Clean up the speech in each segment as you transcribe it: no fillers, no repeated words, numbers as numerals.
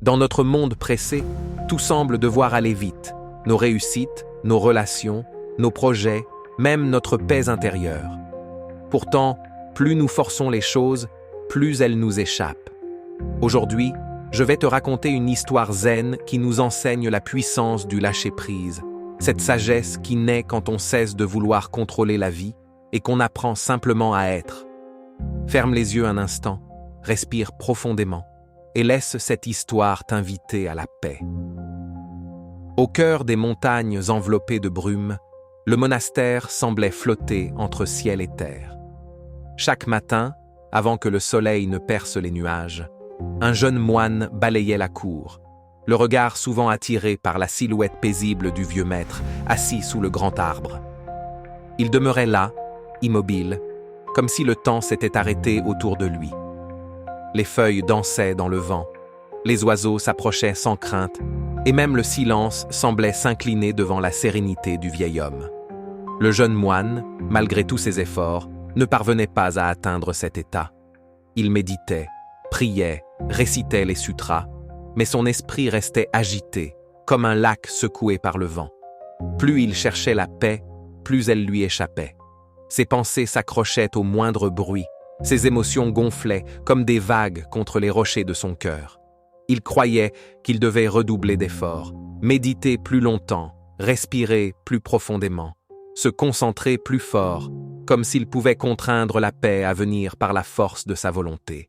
Dans notre monde pressé, tout semble devoir aller vite. Nos réussites, nos relations, nos projets, même notre paix intérieure. Pourtant, plus nous forçons les choses, plus elles nous échappent. Aujourd'hui, je vais te raconter une histoire zen qui nous enseigne la puissance du lâcher-prise, cette sagesse qui naît quand on cesse de vouloir contrôler la vie et qu'on apprend simplement à être. Ferme les yeux un instant, respire profondément et laisse cette histoire t'inviter à la paix. Au cœur des montagnes enveloppées de brume, le monastère semblait flotter entre ciel et terre. Chaque matin, avant que le soleil ne perce les nuages, un jeune moine balayait la cour, le regard souvent attiré par la silhouette paisible du vieux maître, assis sous le grand arbre. Il demeurait là, immobile, comme si le temps s'était arrêté autour de lui. Les feuilles dansaient dans le vent, les oiseaux s'approchaient sans crainte, et même le silence semblait s'incliner devant la sérénité du vieil homme. Le jeune moine, malgré tous ses efforts, ne parvenait pas à atteindre cet état. Il méditait, priait, récitait les sutras, mais son esprit restait agité, comme un lac secoué par le vent. Plus il cherchait la paix, plus elle lui échappait. Ses pensées s'accrochaient au moindre bruit, ses émotions gonflaient comme des vagues contre les rochers de son cœur. Il croyait qu'il devait redoubler d'efforts, méditer plus longtemps, respirer plus profondément, se concentrer plus fort, comme s'il pouvait contraindre la paix à venir par la force de sa volonté.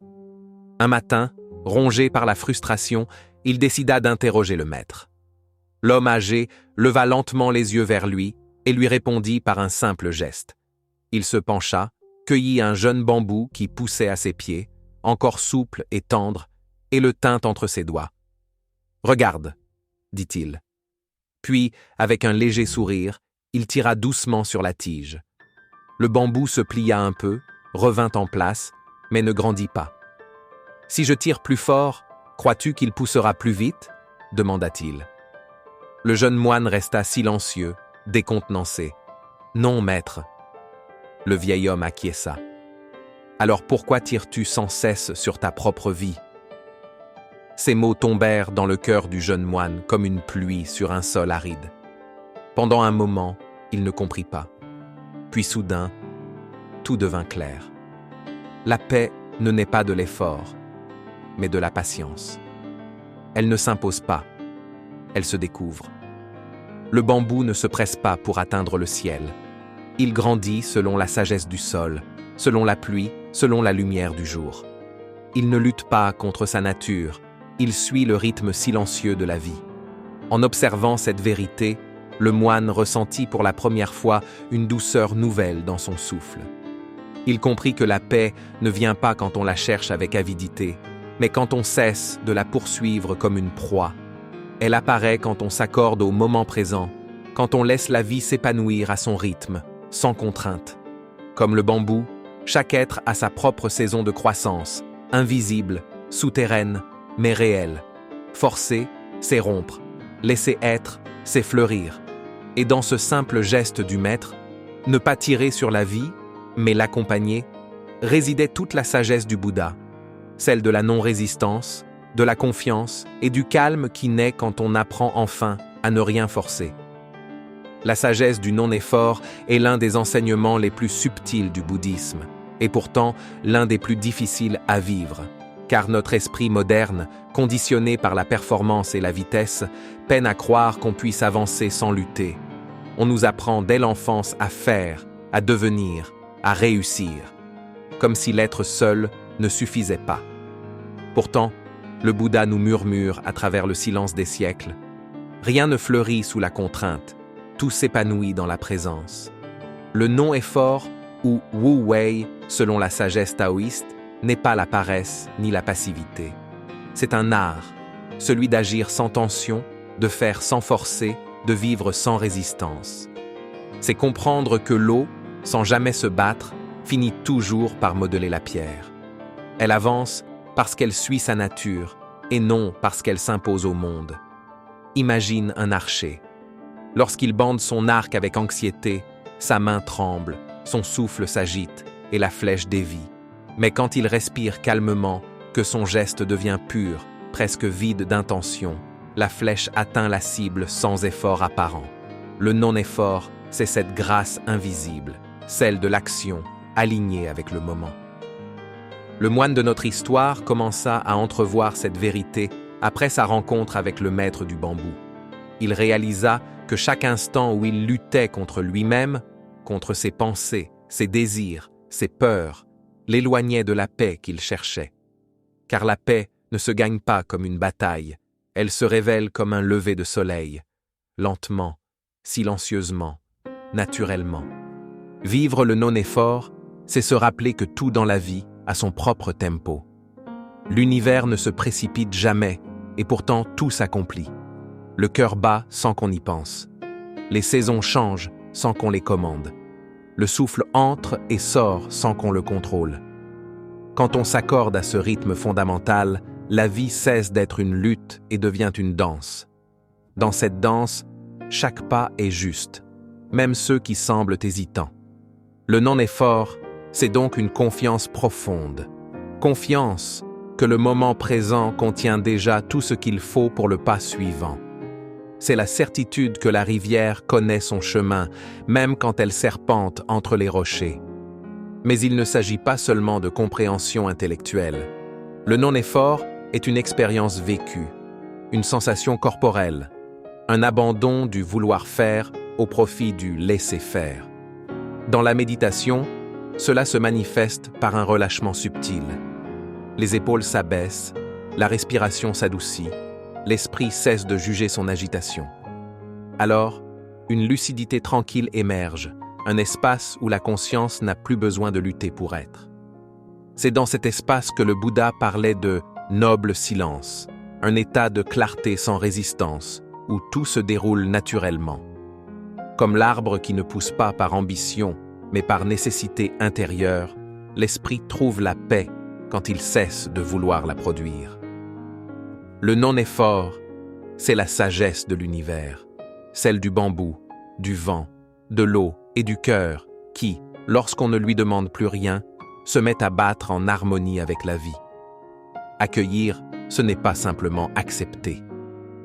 Un matin, rongé par la frustration, il décida d'interroger le maître. L'homme âgé leva lentement les yeux vers lui et lui répondit par un simple geste. Il se pencha, cueillit un jeune bambou qui poussait à ses pieds, encore souple et tendre, et le tint entre ses doigts. « Regarde, » dit-il. Puis, avec un léger sourire, il tira doucement sur la tige. Le bambou se plia un peu, revint en place, mais ne grandit pas. « Si je tire plus fort, crois-tu qu'il poussera plus vite ?» demanda-t-il. Le jeune moine resta silencieux, décontenancé. « Non, maître. » Le vieil homme acquiesça. « Alors pourquoi tires-tu sans cesse sur ta propre vie ?» Ces mots tombèrent dans le cœur du jeune moine comme une pluie sur un sol aride. Pendant un moment, il ne comprit pas. Puis soudain, tout devint clair. La paix ne naît pas de l'effort, mais de la patience. Elle ne s'impose pas, elle se découvre. Le bambou ne se presse pas pour atteindre le ciel. Il grandit selon la sagesse du sol, selon la pluie, selon la lumière du jour. Il ne lutte pas contre sa nature, il suit le rythme silencieux de la vie. En observant cette vérité, le moine ressentit pour la première fois une douceur nouvelle dans son souffle. Il comprit que la paix ne vient pas quand on la cherche avec avidité, mais quand on cesse de la poursuivre comme une proie. Elle apparaît quand on s'accorde au moment présent, quand on laisse la vie s'épanouir à son rythme, sans contrainte. Comme le bambou, chaque être a sa propre saison de croissance, invisible, souterraine, mais réelle. Forcer, c'est rompre. Laisser être, c'est fleurir. Et dans ce simple geste du maître, ne pas tirer sur la vie, mais l'accompagner, résidait toute la sagesse du Bouddha, celle de la non-résistance, de la confiance et du calme qui naît quand on apprend enfin à ne rien forcer. La sagesse du non-effort est l'un des enseignements les plus subtils du bouddhisme, et pourtant l'un des plus difficiles à vivre, car notre esprit moderne, conditionné par la performance et la vitesse, peine à croire qu'on puisse avancer sans lutter. On nous apprend dès l'enfance à faire, à devenir, à réussir, comme si l'être seul ne suffisait pas. Pourtant, le Bouddha nous murmure à travers le silence des siècles. Rien ne fleurit sous la contrainte, tout s'épanouit dans la présence. Le non-effort, ou Wu Wei, selon la sagesse taoïste, n'est pas la paresse ni la passivité. C'est un art, celui d'agir sans tension, de faire sans forcer, de vivre sans résistance. C'est comprendre que l'eau, sans jamais se battre, finit toujours par modeler la pierre. Elle avance parce qu'elle suit sa nature, et non parce qu'elle s'impose au monde. Imagine un archer. Lorsqu'il bande son arc avec anxiété, sa main tremble, son souffle s'agite, et la flèche dévie. Mais quand il respire calmement, que son geste devient pur, presque vide d'intention, la flèche atteint la cible sans effort apparent. Le non-effort, c'est cette grâce invisible, celle de l'action, alignée avec le moment. Le moine de notre histoire commença à entrevoir cette vérité après sa rencontre avec le maître du bambou. Il réalisa que chaque instant où il luttait contre lui-même, contre ses pensées, ses désirs, ses peurs, l'éloignait de la paix qu'il cherchait. Car la paix ne se gagne pas comme une bataille, elle se révèle comme un lever de soleil, lentement, silencieusement, naturellement. Vivre le non-effort, c'est se rappeler que tout dans la vie a son propre tempo. L'univers ne se précipite jamais, et pourtant tout s'accomplit. Le cœur bat sans qu'on y pense. Les saisons changent sans qu'on les commande. Le souffle entre et sort sans qu'on le contrôle. Quand on s'accorde à ce rythme fondamental, la vie cesse d'être une lutte et devient une danse. Dans cette danse, chaque pas est juste, même ceux qui semblent hésitants. Le non-effort, c'est donc une confiance profonde. Confiance que le moment présent contient déjà tout ce qu'il faut pour le pas suivant. C'est la certitude que la rivière connaît son chemin, même quand elle serpente entre les rochers. Mais il ne s'agit pas seulement de compréhension intellectuelle. Le non-effort est une expérience vécue, une sensation corporelle, un abandon du vouloir faire au profit du laisser faire. Dans la méditation, cela se manifeste par un relâchement subtil. Les épaules s'abaissent, la respiration s'adoucit, l'esprit cesse de juger son agitation. Alors, une lucidité tranquille émerge, un espace où la conscience n'a plus besoin de lutter pour être. C'est dans cet espace que le Bouddha parlait de noble silence, un état de clarté sans résistance, où tout se déroule naturellement. Comme l'arbre qui ne pousse pas par ambition, mais par nécessité intérieure, l'esprit trouve la paix quand il cesse de vouloir la produire. Le non-effort, c'est la sagesse de l'univers, celle du bambou, du vent, de l'eau et du cœur qui, lorsqu'on ne lui demande plus rien, se met à battre en harmonie avec la vie. Accueillir, ce n'est pas simplement accepter.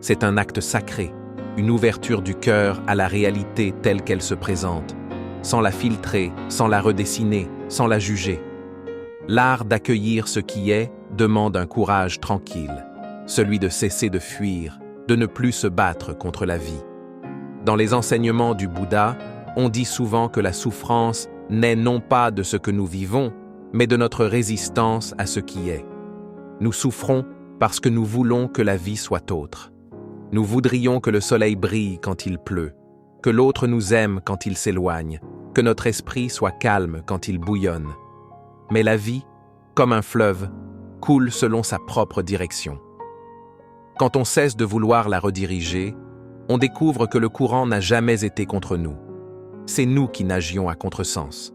C'est un acte sacré, une ouverture du cœur à la réalité telle qu'elle se présente, sans la filtrer, sans la redessiner, sans la juger. L'art d'accueillir ce qui est demande un courage tranquille, celui de cesser de fuir, de ne plus se battre contre la vie. Dans les enseignements du Bouddha, on dit souvent que la souffrance naît non pas de ce que nous vivons, mais de notre résistance à ce qui est. Nous souffrons parce que nous voulons que la vie soit autre. Nous voudrions que le soleil brille quand il pleut, que l'autre nous aime quand il s'éloigne, que notre esprit soit calme quand il bouillonne. Mais la vie, comme un fleuve, coule selon sa propre direction. Quand on cesse de vouloir la rediriger, on découvre que le courant n'a jamais été contre nous. C'est nous qui nagions à contresens.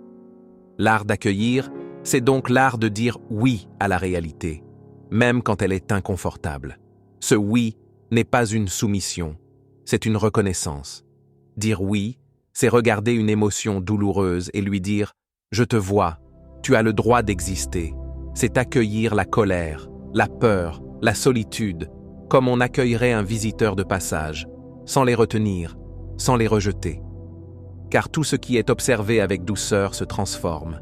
L'art d'accueillir, c'est donc l'art de dire oui à la réalité, même quand elle est inconfortable. Ce oui n'est pas une soumission, c'est une reconnaissance. Dire oui, c'est regarder une émotion douloureuse et lui dire « Je te vois, tu as le droit d'exister ». C'est accueillir la colère, la peur, la solitude, comme on accueillerait un visiteur de passage, sans les retenir, sans les rejeter. Car tout ce qui est observé avec douceur se transforme.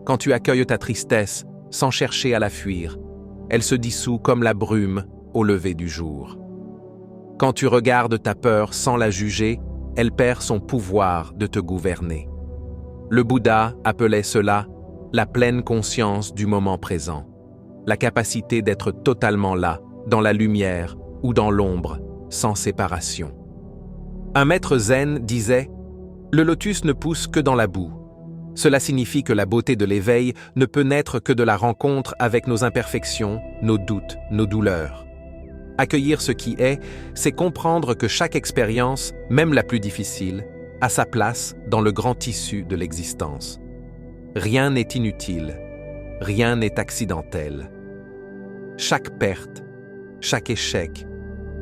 Quand tu accueilles ta tristesse sans chercher à la fuir, elle se dissout comme la brume au lever du jour. Quand tu regardes ta peur sans la juger, elle perd son pouvoir de te gouverner. Le Bouddha appelait cela la pleine conscience du moment présent, la capacité d'être totalement là, dans la lumière ou dans l'ombre, sans séparation. Un maître zen disait « Le lotus ne pousse que dans la boue ». Cela signifie que la beauté de l'éveil ne peut naître que de la rencontre avec nos imperfections, nos doutes, nos douleurs. Accueillir ce qui est, c'est comprendre que chaque expérience, même la plus difficile, a sa place dans le grand tissu de l'existence. Rien n'est inutile, rien n'est accidentel. Chaque perte, chaque échec,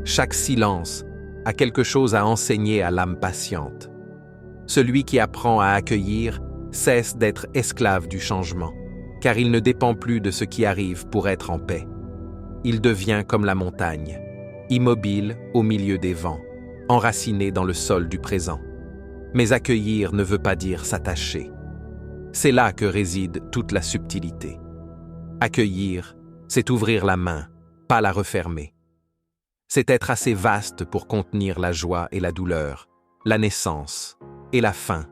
chaque silence a quelque chose à enseigner à l'âme patiente. Celui qui apprend à accueillir cesse d'être esclave du changement, car il ne dépend plus de ce qui arrive pour être en paix. il devient comme la montagne, immobile au milieu des vents, enraciné dans le sol du présent. Mais accueillir ne veut pas dire s'attacher. C'est là que réside toute la subtilité. Accueillir, c'est ouvrir la main, pas la refermer. C'est être assez vaste pour contenir la joie et la douleur, la naissance et la fin,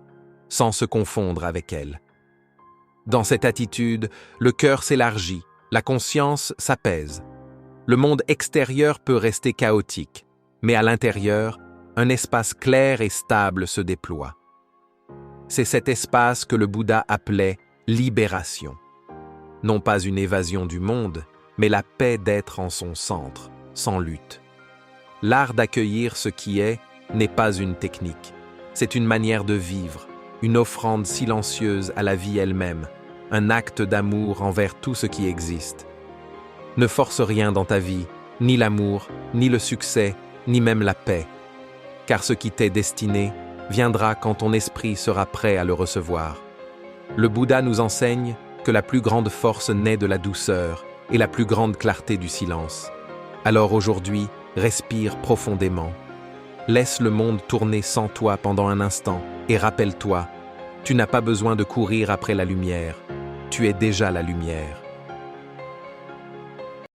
sans se confondre avec elle. Dans cette attitude, le cœur s'élargit, la conscience s'apaise. Le monde extérieur peut rester chaotique, mais à l'intérieur, un espace clair et stable se déploie. C'est cet espace que le Bouddha appelait libération. Non pas une évasion du monde, mais la paix d'être en son centre, sans lutte. L'art d'accueillir ce qui est n'est pas une technique. C'est une manière de vivre, une offrande silencieuse à la vie elle-même, un acte d'amour envers tout ce qui existe. Ne force rien dans ta vie, ni l'amour, ni le succès, ni même la paix. Car ce qui t'est destiné viendra quand ton esprit sera prêt à le recevoir. Le Bouddha nous enseigne que la plus grande force naît de la douceur et la plus grande clarté du silence. Alors aujourd'hui, respire profondément. Laisse le monde tourner sans toi pendant un instant et rappelle-toi, tu n'as pas besoin de courir après la lumière. Tu es déjà la lumière.